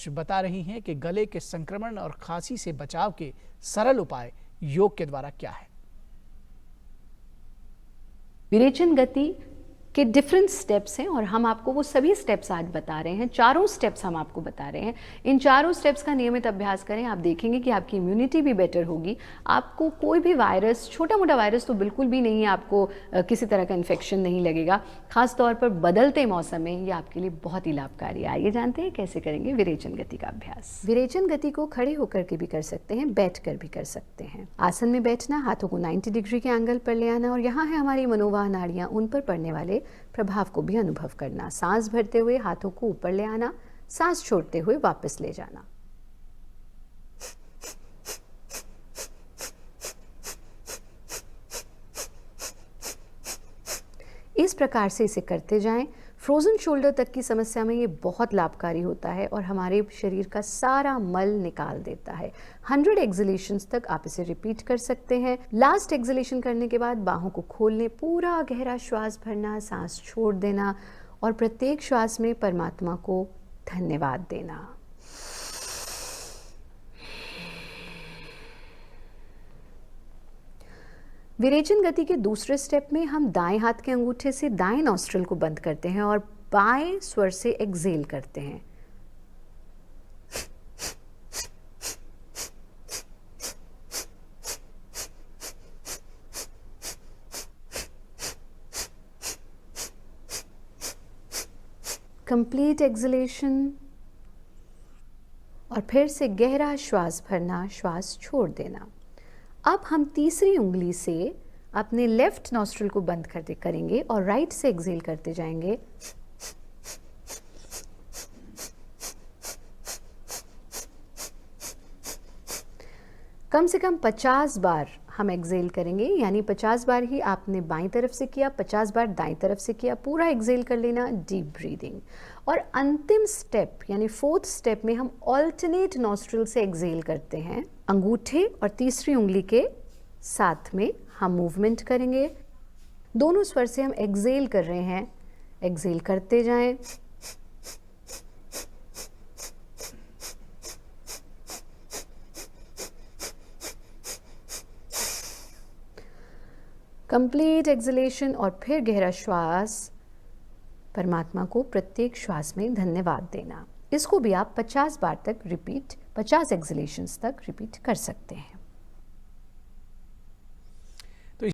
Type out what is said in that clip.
Coach बता रही हैं कि गले के संक्रमण और खांसी से बचाव के सरल उपाय योग के द्वारा क्या है। विरेचन गति के डिफरेंट स्टेप्स हैं और हम आपको वो सभी स्टेप्स आज बता रहे हैं। चारों स्टेप्स हम आपको बता रहे हैं। इन चारों स्टेप्स का नियमित अभ्यास करें, आप देखेंगे कि आपकी इम्यूनिटी भी बेटर होगी। आपको कोई भी वायरस, छोटा मोटा वायरस तो बिल्कुल भी नहीं है, आपको किसी तरह का इन्फेक्शन नहीं लगेगा। खास तौर पर बदलते मौसम में ये आपके लिए बहुत ही लाभकारी है। आइए जानते हैं कैसे करेंगे विरेचन गति का अभ्यास। विरेचन गति को खड़े होकर के भी कर सकते हैं, बैठ कर भी कर सकते हैं। आसन में बैठना, हाथों को 90 डिग्री के एंगल पर ले आना और यहाँ है हमारी मनोवाह नाड़ियाँ, उन पर पड़ने वाले प्रभाव को भी अनुभव करना। सांस भरते हुए हाथों को ऊपर ले आना, सांस छोड़ते हुए वापस ले जाना। इस प्रकार से इसे करते जाएं। फ्रोजन शोल्डर तक की समस्या में ये बहुत लाभकारी होता है और हमारे शरीर का सारा मल निकाल देता है। 100 एक्सलेशंस तक आप इसे रिपीट कर सकते हैं। लास्ट एक्सलेशन करने के बाद बाहों को खोलने, पूरा गहरा श्वास भरना, सांस छोड़ देना और प्रत्येक श्वास में परमात्मा को धन्यवाद देना। विरेचन गति के दूसरे स्टेप में हम दाएं हाथ के अंगूठे से दाएं नॉस्ट्रिल को बंद करते हैं और बाएं स्वर से एक्सेल करते हैं। कंप्लीट एक्सलेशन और फिर से गहरा श्वास भरना, श्वास छोड़ देना। अब हम तीसरी उंगली से अपने लेफ्ट नॉस्ट्रिल को बंद करते करेंगे और राइट से एक्सेल करते जाएंगे। कम से कम 50 बार हम एक्सेल करेंगे, यानी 50 बार ही आपने बाईं तरफ से किया, 50 बार दाईं तरफ से किया, पूरा एक्सेल कर लेना, डीप ब्रीदिंग। और अंतिम स्टेप यानी 4th स्टेप में हम ऑल्टरनेट नॉस्ट्रिल से एक्सेल करते हैं। अंगूठे और तीसरी उंगली के साथ में हम मूवमेंट करेंगे। दोनों स्वर से हम एक्सेल कर रहे हैं, एक्सेल करते जाएं। कंप्लीट एक्सलेशन और फिर गहरा श्वास, परमात्मा को प्रत्येक श्वास में धन्यवाद देना। इसको भी आप 50 बार तक रिपीट, 50 एक्सलेशंस तक रिपीट कर सकते हैं।